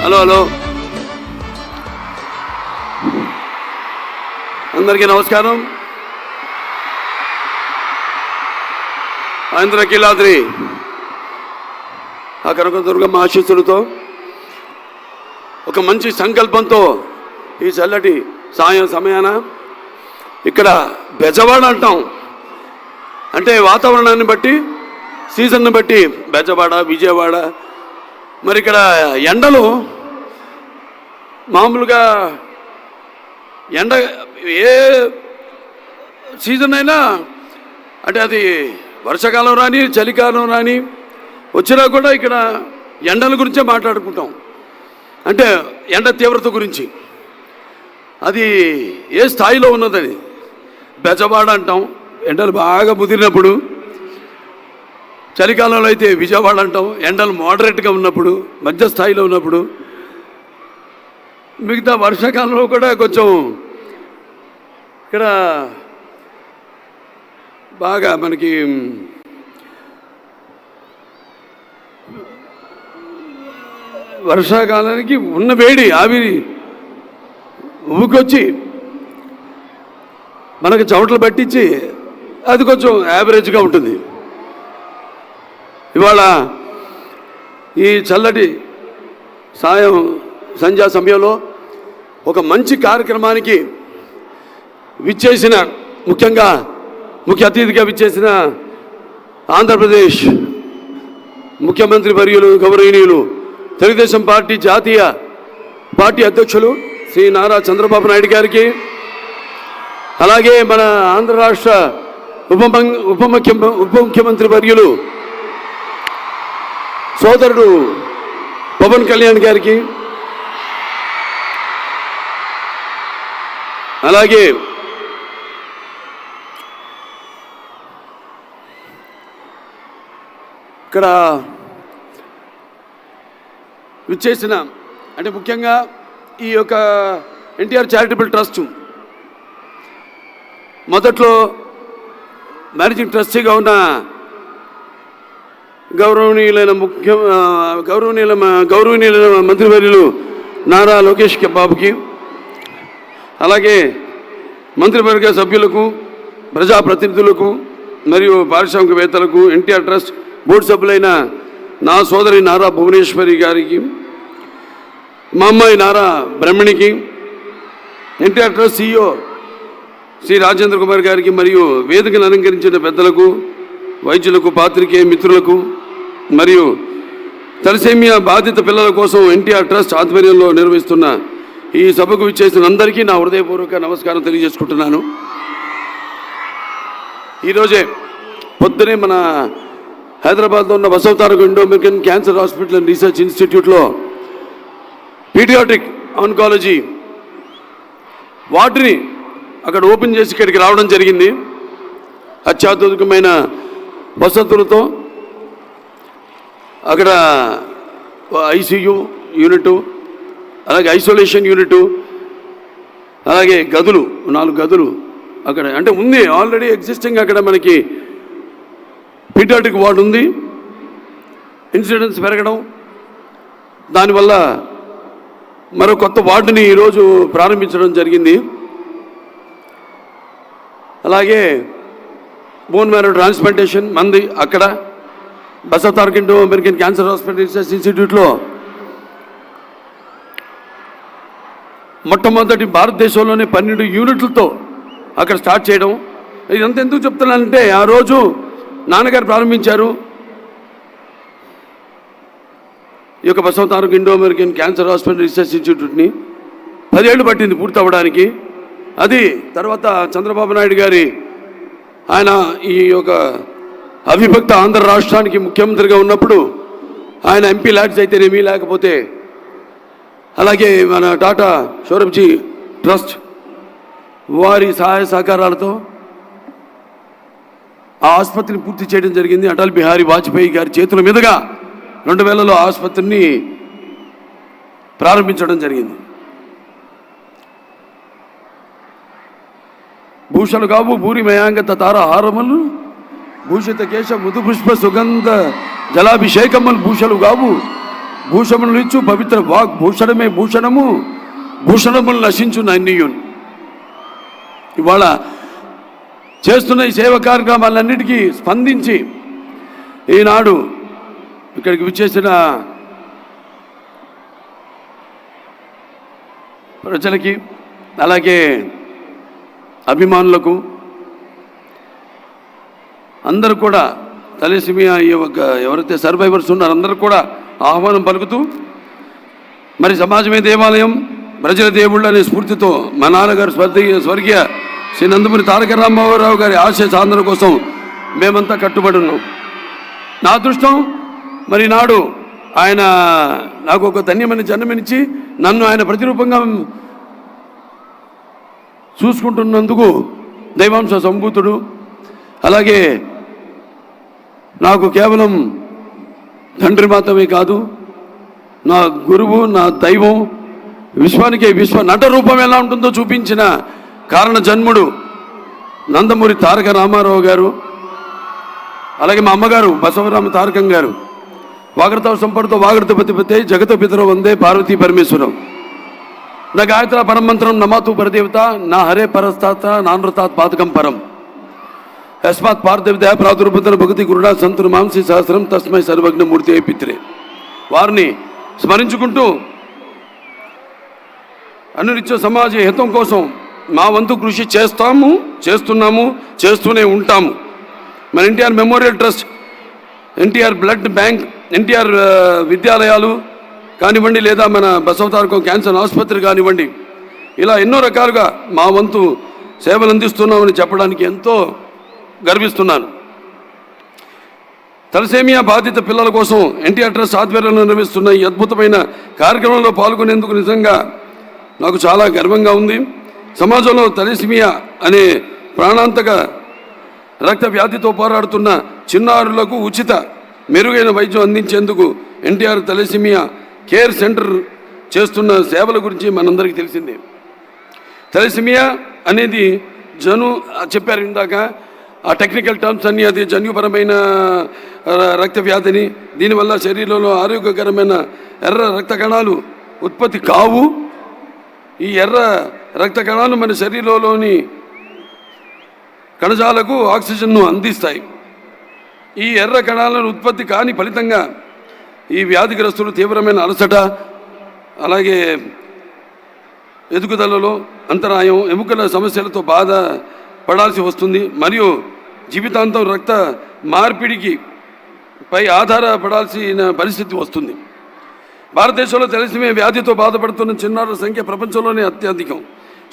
Hello hello అందరికీ నమస్కారం. ఆంధ్రకీలాద్రి ఆ కనకదుర్గమ్మ ఆశీస్సులతో ఒక మంచి సంకల్పంతో ఈ చల్లటి సాయం సమయాన ఇక్కడ బెజవాడ అంటాం. అంటే వాతావరణాన్ని బట్టి, సీజన్ని బట్టి బెజవాడ, విజయవాడ. మరి ఇక్కడ ఎండలు మామూలుగా ఎండ ఏ సీజన్ అయినా, అంటే అది వర్షాకాలం రాని చలికాలం రాని వచ్చినా కూడా ఇక్కడ ఎండల గురించే మాట్లాడుకుంటాం. అంటే ఎండ తీవ్రత గురించి అది ఏ స్థాయిలో ఉన్నదని బెజవాడ అంటాం. ఎండలు బాగా ముదిరినప్పుడు. చలికాలంలో అయితే విజయవాడ అంటాం. ఎండలు మోడరేట్గా ఉన్నప్పుడు, మధ్య స్థాయిలో ఉన్నప్పుడు. మిగతా వర్షాకాలంలో కూడా కొంచెం ఇక్కడ బాగా మనకి వర్షాకాలానికి ఉన్న వేడి ఆవిరి ఊకొచ్చి మనకు చెమటలు పట్టించి అది కొంచెం యావరేజ్గా ఉంటుంది. ఇవాళ ఈ చల్లటి సంధ్యా సమయంలో ఒక మంచి కార్యక్రమానికి విచ్చేసిన, ముఖ్యంగా ముఖ్య అతిథిగా విచ్చేసిన ఆంధ్రప్రదేశ్ ముఖ్యమంత్రి వర్యులు గౌరవనీయులు తెలుగుదేశం పార్టీ జాతీయ పార్టీ అధ్యక్షులు శ్రీ నారా చంద్రబాబు నాయుడు గారికి, అలాగే మన ఆంధ్ర రాష్ట్ర ఉప ముఖ్యమంత్రి వర్యులు సోదరుడు పవన్ కళ్యాణ్ గారికి, అలాగే ఇక్కడ విచ్చేసిన, అంటే ముఖ్యంగా ఈ యొక్క ఎన్టీఆర్ చారిటబుల్ ట్రస్ట్ మొదట్లో మేనేజింగ్ ట్రస్టీగా ఉన్న గౌరవనీయులైన మంత్రివర్యులు నారా లోకేష్ బాబుకి, అలాగే మంత్రివర్గ సభ్యులకు, ప్రజాప్రతినిధులకు మరియు పారిశ్రామికవేత్తలకు, ఎన్టీఆర్ ట్రస్ట్ బోర్డు సభ్యులైన నా సోదరి నారా భువనేశ్వరి గారికి, మా అమ్మాయి నారా బ్రహ్మణికి, ఎన్టీఆర్ ట్రస్ట్ CEO శ్రీ రాజేంద్ర కుమార్ గారికి, మరియు వేదికను అలంకరించిన పెద్దలకు, వైద్యులకు, పాత్రికేయ మిత్రులకు, మరియు తలసేమియా బాధిత పిల్లల కోసం ఎన్టీఆర్ ట్రస్ట్ ఆధ్వర్యంలో నిర్వహిస్తున్న ఈ సభకు విచ్చేసిన అందరికీ నా హృదయపూర్వక నమస్కారం తెలియజేసుకుంటున్నాను. ఈరోజే పొద్దునే మన హైదరాబాద్లో ఉన్న Basavataraka Indo American cancer hospital and research ఇన్స్టిట్యూట్లో పీడియాట్రిక్ ఆన్కాలజీ వార్డుని అక్కడ ఓపెన్ చేసి ఇక్కడికి రావడం జరిగింది. అత్యాధునికమైన వసతులతో అక్కడ ICU యూనిట్, అలాగే ఐసోలేషన్ యూనిట్, అలాగే గదులు 4 గదులు అక్కడ అంటే ఉంది. ఆల్రెడీ ఎగ్జిస్టింగ్ అక్కడ మనకి పీడియాట్రిక్ వార్డు ఉంది. ఇన్సిడెన్స్ పెరగడం, దానివల్ల మరో కొత్త వార్డుని ఈరోజు ప్రారంభించడం జరిగింది. అలాగే బోన్ మ్యారో ట్రాన్స్ప్లాంటేషన్ మంది అక్కడ Basavataraka Indo American cancer hospital research ఇన్స్టిట్యూట్లో మొట్టమొదటి భారతదేశంలోనే 12 యూనిట్లతో అక్కడ స్టార్ట్ చేయడం. ఇదంతా ఎందుకు చెప్తున్నానంటే, ఆ రోజు నాన్నగారు ప్రారంభించారు ఈ యొక్క Basavataraka Indo American cancer hospital research ఇన్స్టిట్యూట్ని. 10 ఏళ్ళు పట్టింది పూర్తి అవ్వడానికి. అది తర్వాత చంద్రబాబు నాయుడు గారి ఆయన ఈ యొక్క అవిభక్త ఆంధ్ర రాష్ట్రానికి ముఖ్యమంత్రిగా ఉన్నప్పుడు ఆయన MP ల్యాడ్స్ అయితేనేమి, లేకపోతే అలాగే మన టాటా సౌరభ్జీ ట్రస్ట్ వారి సహాయ సహకారాలతో ఆ ఆసుపత్రిని పూర్తి చేయడం జరిగింది. అటల్ బిహారీ వాజ్పేయి గారి చేతుల మీదుగా 2000లో ఆసుపత్రిని ప్రారంభించడం జరిగింది. భూషలు కావు భూరి మయాంగత తార హారములు భూషిత కేశ మృదు పుష్ప సుగంధ జలాభిషేకములు భూషలు కావు భూషణములు ఇచ్చు పవిత్ర వాక్ భూషణమే భూషణము, భూషణములు నశించు నన్నియున్. ఇవాళ చేస్తున్న ఈ సేవ కార్యక్రమాలన్నిటికీ స్పందించి ఈనాడు ఇక్కడికి విచ్చేసిన ప్రజలకి, అలాగే అభిమానులకు అందరూ కూడా తలసేమియా ఎవరైతే సర్వైవర్స్ ఉన్నారో అందరూ కూడా ఆహ్వానం పలుకుతూ, మరి సమాజమే దేవాలయం, ప్రజల దేవుళ్ళు అనే స్ఫూర్తితో మా నాన్నగారు స్వర్గీయ శ్రీ నందమూరి తారక రామారావు గారి ఆశయ సాధన కోసం మేమంతా కట్టుబడి ఉన్నాం. నా అదృష్టం మరి నాడు ఆయన నాకు ఒక ధన్యమైన జన్మనిచ్చి నన్ను ఆయన ప్రతిరూపంగా చూసుకుంటున్నందుకు దైవాంశ సంభూతుడు, అలాగే నాకు కేవలం తండ్రి మాత్రమే కాదు, నా గురువు, నా దైవం, విశ్వానికి నట రూపం ఎలా ఉంటుందో చూపించిన కారణ జన్ముడు నందమూరి తారక రామారావు గారు, అలాగే మా అమ్మగారు బసవరామ తారకం గారు. వాగర్త సంపడుతో వాగర్త పతిపతే జగత పితరో వందే పార్వతీ పరమేశ్వరం. నా గాయత్ర పరమంత్రం నమాతు పరదేవత నా హరే పరస్తాత నానృతాత్ పాతకం పరం యస్మాత్ పార్థవిదయ ప్రాదుర్భుతన భగతి గురుడా సంతురు మాంసి సహస్రం తస్మై సర్వజ్ఞమూర్తి అయి పిత్రే. వారిని స్మరించుకుంటూ అనునిత్య సమాజ హితం కోసం మా వంతు కృషి చేస్తున్నాము, చేస్తూనే ఉంటాము. మన NTR memorial trust, NTR blood bank, NTR విద్యాలయాలు కానివ్వండి, లేదా మన బసవతారకం క్యాన్సర్ ఆసుపత్రి కానివ్వండి, ఇలా ఎన్నో రకాలుగా మా వంతు సేవలు అందిస్తున్నామని చెప్పడానికి ఎంతో గర్విస్తున్నాను. తలసేమియా బాధిత పిల్లల కోసం ఎన్టీఆర్ ట్రస్ట్ ఆధ్వర్యంలో నిర్వహిస్తున్న ఈ అద్భుతమైన కార్యక్రమంలో పాల్గొనేందుకు నిజంగా నాకు చాలా గర్వంగా ఉంది. సమాజంలో తలసేమియా అనే ప్రాణాంతక రక్త వ్యాధితో పోరాడుతున్న చిన్నారులకు ఉచిత మెరుగైన వైద్యం అందించేందుకు ఎన్టీఆర్ తలసేమియా కేర్ సెంటర్ చేస్తున్న సేవల గురించి మనందరికీ తెలిసిందే. తలసేమియా అనేది చెప్పారు ఇందాక, ఆ టెక్నికల్ టర్మ్స్ అన్నీ, అది జన్యుపరమైన రక్త వ్యాధిని, దీనివల్ల శరీరంలో ఆరోగ్యకరమైన ఎర్ర రక్త కణాలు ఉత్పత్తి కావు. ఈ ఎర్ర రక్త కణాలు మన శరీరంలోని కణజాలకు ఆక్సిజన్ను అందిస్తాయి. ఈ ఎర్ర కణాలను ఉత్పత్తి కాని ఫలితంగా ఈ వ్యాధిగ్రస్తులు తీవ్రమైన అలసట, అలాగే ఎదుగుదలలో అంతరాయం, ఎముకల సమస్యలతో బాధ పడాల్సి వస్తుంది. మరియు జీవితాంతం రక్త మార్పిడికి పై ఆధారపడాల్సిన పరిస్థితి వస్తుంది. భారతదేశంలో తలసేమియా వ్యాధితో బాధపడుతున్న చిన్నారుల సంఖ్య ప్రపంచంలోనే అత్యధికం.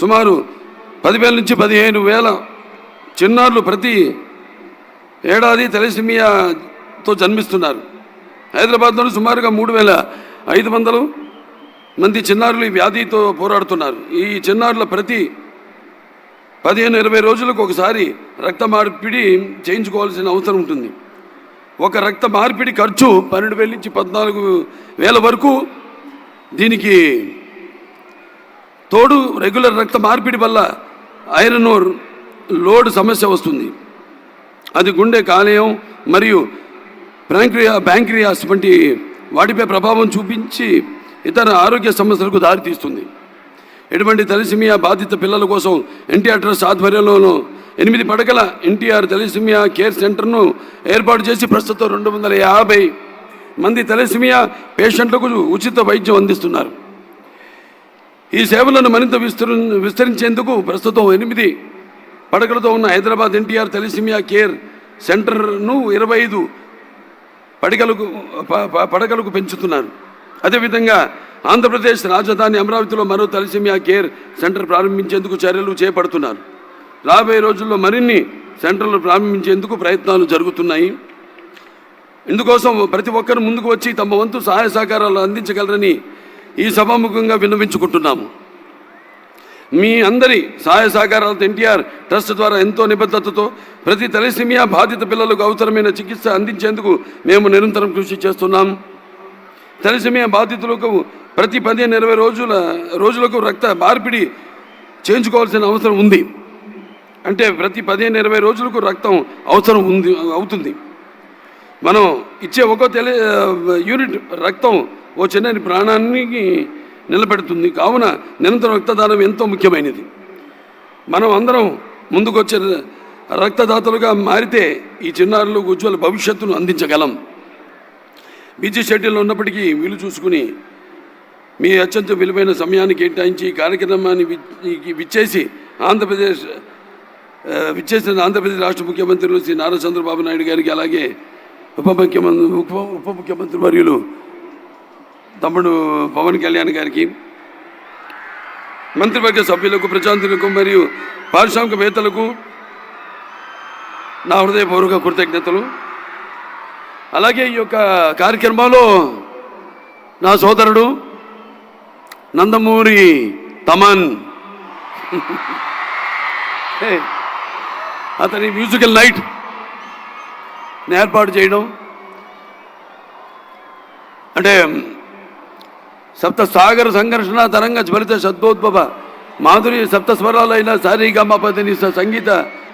సుమారు 10,000 నుంచి 15,000 చిన్నారులు ప్రతి ఏడాది తలసేమియాతో జన్మిస్తున్నారు. హైదరాబాద్లో సుమారుగా 3,500 మంది చిన్నారులు ఈ వ్యాధితో పోరాడుతున్నారు. ఈ చిన్నారుల ప్రతి 15-20 రోజులకు ఒకసారి రక్త మార్పిడి చేయించుకోవాల్సిన అవసరం ఉంటుంది. ఒక రక్త మార్పిడి ఖర్చు 12,000 నుంచి 14,000 వరకు. దీనికి తోడు రెగ్యులర్ రక్త మార్పిడి వల్ల ఐరన్ లోడ్ సమస్య వస్తుంది. అది గుండె, కాలేయం మరియు ప్యాంక్రియాస్ వంటి వాటిపై ప్రభావం చూపించి ఇతర ఆరోగ్య సమస్యలకు దారితీస్తుంది. ఇటువంటి తలసేమియా బాధిత పిల్లల కోసం ఎన్టీఆర్ ట్రస్ట్ ఆధ్వర్యంలో 8 పడకల ఎన్టీఆర్ తలసేమియా కేర్ సెంటర్ను ఏర్పాటు చేసి ప్రస్తుతం 250 మంది తలసేమియా పేషెంట్లకు ఉచిత వైద్యం అందిస్తున్నారు. ఈ సేవలను మరింత విస్తరించేందుకు ప్రస్తుతం 8 పడకలతో ఉన్న హైదరాబాద్ ఎన్టీఆర్ తలసేమియా కేర్ సెంటర్ను 25 పడకలకు పెంచుతున్నారు. అదేవిధంగా ఆంధ్రప్రదేశ్ రాజధాని అమరావతిలో మరో తలసేమియా కేర్ సెంటర్ ప్రారంభించేందుకు చర్యలు చేపడుతున్నారు. రాబోయే రోజుల్లో మరిన్ని సెంటర్లు ప్రారంభించేందుకు ప్రయత్నాలు జరుగుతున్నాయి. ఇందుకోసం ప్రతి ఒక్కరు ముందుకు వచ్చి తమ వంతు సహాయ సహకారాలు అందించగలరని ఈ సభాముఖంగా విన్నవించుకుంటున్నాము. మీ అందరి సహాయ సహకారాలతో ఎన్టీఆర్ ట్రస్ట్ ద్వారా ఎంతో నిబద్ధతతో ప్రతి తలసేమియా బాధిత పిల్లలకు అవసరమైన చికిత్స అందించేందుకు మేము నిరంతరం కృషి చేస్తున్నాం. తలసేమియా బాధితులకు ప్రతి 15-20 రోజులకు రక్త మార్పిడి చేయించుకోవాల్సిన అవసరం ఉంది. అంటే ప్రతి 15-20 రోజులకు రక్తం అవుతుంది. మనం ఇచ్చే ఒక్కో యూనిట్ రక్తం ఓ చిన్న ప్రాణానికి నిలబెడుతుంది. కావున నిరంతర రక్తదానం ఎంతో ముఖ్యమైనది. మనం అందరం ముందుకొచ్చే రక్తదాతలుగా మారితే ఈ చిన్నారులకు ఉజ్వల భవిష్యత్తును అందించగలం. బిజీ షెడ్యూల్లో ఉన్నప్పటికీ వీలు చూసుకుని మీ అత్యంత విలువైన సమయాన్ని కేటాయించి ఈ కార్యక్రమాన్ని విచ్చేసిన ఆంధ్రప్రదేశ్ రాష్ట్ర ముఖ్యమంత్రులు శ్రీ నారా చంద్రబాబు నాయుడు గారికి, అలాగే ఉప ముఖ్యమంత్రి వర్యులు తమ్ముడు పవన్ కళ్యాణ్ గారికి, మంత్రివర్గ సభ్యులకు, ప్రజాంతులకు మరియు పారిశ్రామికవేత్తలకు నా హృదయపూర్వక కృతజ్ఞతలు. అలాగే ఈ యొక్క కార్యక్రమంలో నా సోదరుడు నందమూరి తమన్ అతని మ్యూజికల్ నైట్ ఏర్పాటు చేయడం, అంటే సప్త సాగర సంఘర్షణ తరంగ జ్వలిత శబ్దోద్భవ మాధురి సప్త స్వరాలైన సారీగమపతిని సంగీత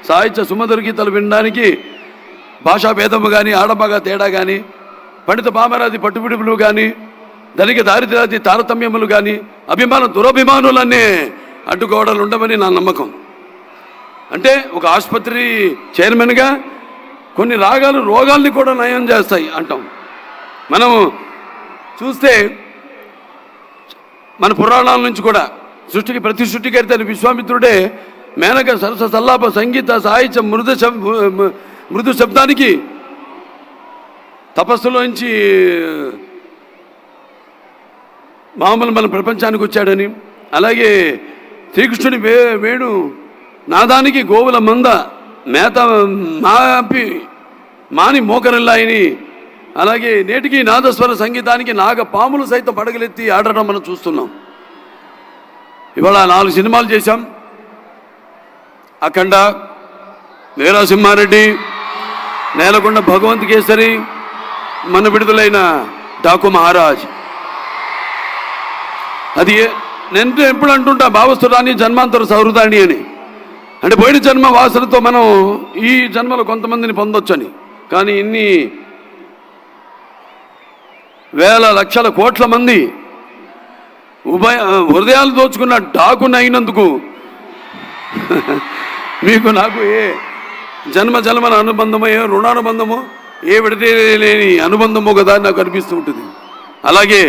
సాహిత్య సుమధుర గీతాలు వినడానికి భాషా భేదము కానీ, ఆడమగ తేడా కానీ, పండిత పామరాది పట్టుబిడుపులు కానీ, ధనిక దారిద్ర్యాది తారతమ్యములు కానీ, దురభిమానులన్నీ అడ్డుకోవడాలు ఉండవని నా నమ్మకం. అంటే ఒక ఆసుపత్రి చైర్మన్గా కొన్ని రాగాలు రోగాల్ని కూడా నయం చేస్తాయి అంటాం. మనం చూస్తే మన పురాణాల నుంచి కూడా సృష్టికి ప్రతి సృష్టికర్త విశ్వామిత్రుడే మేనక సరస సల్లాప సంగీత సాహిత్యం మృదు శబ్దానికి తపస్సులోంచి మామూలు మన ప్రపంచానికి వచ్చాడని, అలాగే శ్రీకృష్ణుడి వేణు నాదానికి గోవుల మంద మేత మాని మోకరిల్లాయని, అలాగే నేటికి నాదస్వర సంగీతానికి నాగ పాములు సైతం పడగలెత్తి ఆడడం మనం చూస్తున్నాం. ఇవాళ 4 సినిమాలు చేశాం. అఖండ, వీరసింహారెడ్డి, నేలకొండ భగవంత్ కేసరి, మన విడుదలైన డాకు మహారాజ్. అది నేను ఎప్పుడు అంటుంటా, భావస్తురాని జన్మాంతర సౌహృదాన్ని అని. అంటే పోయిన జన్మ వాసనతో మనం ఈ జన్మలో కొంతమందిని పొందొచ్చని. కానీ ఇన్ని వేల లక్షల కోట్ల మంది హృదయాలు దోచుకున్న డాకునైనందుకు మీకు నాకు ఏ జన్మల అనుబంధమో, ఏ రుణానుబంధమో, ఏ విడదీయలేని అనుబంధమో కదా నాకు అనిపిస్తూ ఉంటుంది. అలాగే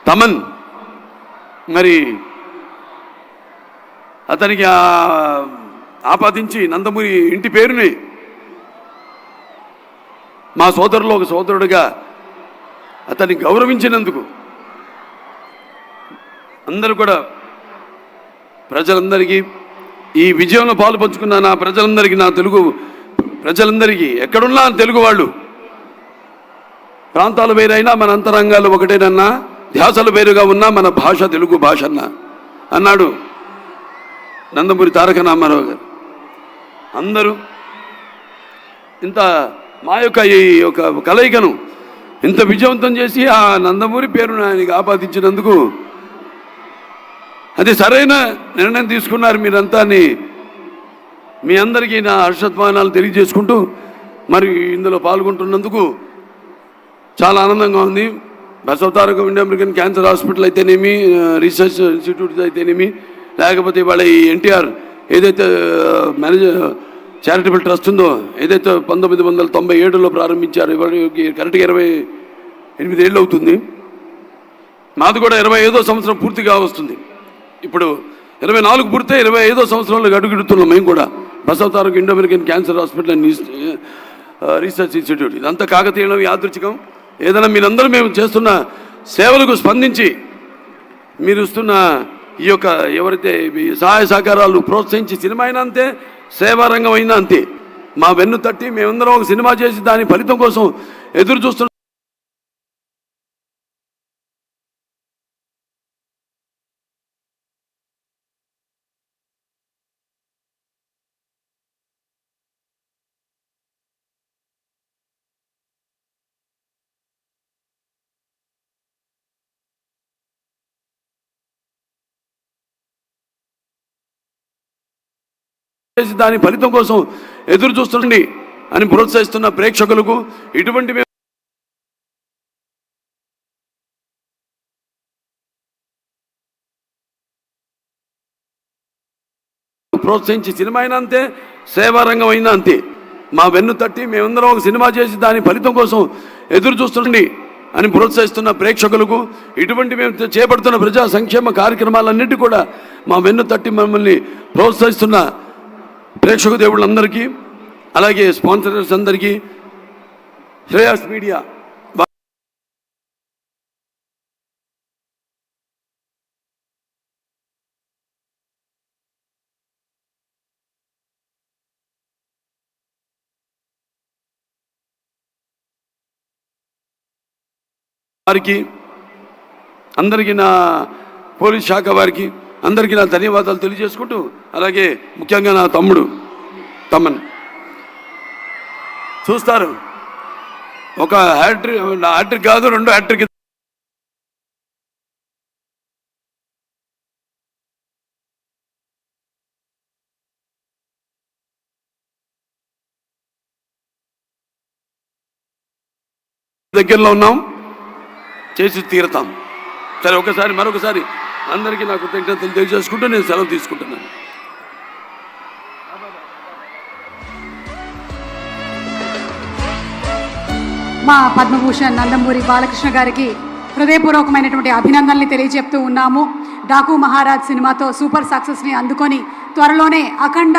తమన్, మరి అతనికి ఆపాదించి నందమూరి ఇంటి పేరుని మా సోదరులో ఒక సోదరుడిగా అతన్ని గౌరవించినందుకు అందరూ కూడా ప్రజలందరికీ, ఈ విజయంలో పాలు పంచుకున్న నా ప్రజలందరికీ, నా తెలుగు ప్రజలందరికీ, ఎక్కడున్నా తెలుగు వాళ్ళు, ప్రాంతాలు వేరైనా మన అంతరంగాలు ఒకటేనన్నా, ధ్యాసలు వేరుగా ఉన్నా మన భాష తెలుగు భాష అన్నాడు నందమూరి తారక రామారావు గారు. అందరూ ఇంత మా యొక్క ఈ యొక్క కలయికను ఇంత విజయవంతం చేసి ఆ నందమూరి పేరును ఆయనకి ఆపాదించినందుకు అది సరైన నిర్ణయం తీసుకున్నారు మీరంతా అని మీ అందరికీ నా హర్షత్వానాలు తెలియజేసుకుంటూ, మరి ఇందులో పాల్గొంటున్నందుకు చాలా ఆనందంగా ఉంది. Basavataraka India American cancer hospital అయితేనేమి, రీసెర్చ్ ఇన్స్టిట్యూట్ అయితేనేమి, లేకపోతే వాళ్ళ ఈ ఎన్టీఆర్ ఏదైతే చారిటబుల్ ట్రస్ట్ ఉందో, ఏదైతే 1997లో ప్రారంభించారు, ఇవాళకి కరెక్ట్గా 28 ఏళ్ళు అవుతుంది. మాది కూడా 25వ సంవత్సరం పూర్తిగా వస్తుంది. ఇప్పుడు 24 పూర్తి 25వ సంవత్సరంలో అడుగుడుతున్నాం మేము కూడా. Basavataraka Indo American cancer hospital and research institute. ఇదంతా కాకతీయం, యాదృచ్ఛికం. ఏదైనా మీరందరూ మేము చేస్తున్న సేవలకు స్పందించి మీరు ఇస్తున్న ఈ యొక్క ఎవరైతే సహాయ సహకారాలు ప్రోత్సహించి, సినిమా అయినా అంతే, సేవారంగం అయినా అంతే, మా వెన్ను తట్టి మేమందరం ఒక సినిమా చేసి దాని ఫలితం కోసం ఎదురు చూస్తున్న దాని ఫలితం కోసం ఎదురు చూస్తుండండి అని ప్రోత్సహిస్తున్న ప్రేక్షకులకు ఇటువంటి ప్రోత్సహించి సినిమా అయినా అంతే, సేవారంగం అయినా అంతే. మా వెన్ను తట్టి మేమందరం ఒక సినిమా చేసి దాని ఫలితం కోసం ఎదురు చూస్తుండి అని ప్రోత్సహిస్తున్న ప్రేక్షకులకు, ఇటువంటి మేము చేపడుతున్న ప్రజా సంక్షేమ కార్యక్రమాలన్నిటి కూడా మా వెన్ను తట్టి మమ్మల్ని ప్రోత్సహిస్తున్న ప్రేక్షక దేవుళ్ళందరికీ, అలాగే స్పాన్సరర్స్ అందరికీ, శ్రేయాస్ మీడియా వారికి, అందరికీ, నా పోలీస్ శాఖ వారికి అందరికీ నా ధన్యవాదాలు తెలియజేసుకుంటూ, అలాగే ముఖ్యంగా నా తమ్ముడు తమ్మన్ చూస్తారు, ఒక హ్యాట్రిక్ కాదు 2 హ్యాట్రిక్ దగ్గరలో ఉన్నాం, చేసి తీరుతాం. సరే, మరొకసారి అందరికీ నాకు కృతజ్ఞతలు తెలియజేసుకుంటూ నేను సెలవు తీసుకుంటున్నాను. మా పద్మభూషణ్ నందమూరి బాలకృష్ణ గారికి హృదయపూర్వకమైనటువంటి అభినందనలు తెలియజెప్తూ ఉన్నాము. డాకు మహారాజ్ సినిమాతో సూపర్ సక్సెస్ని అందుకొని త్వరలోనే అఖండ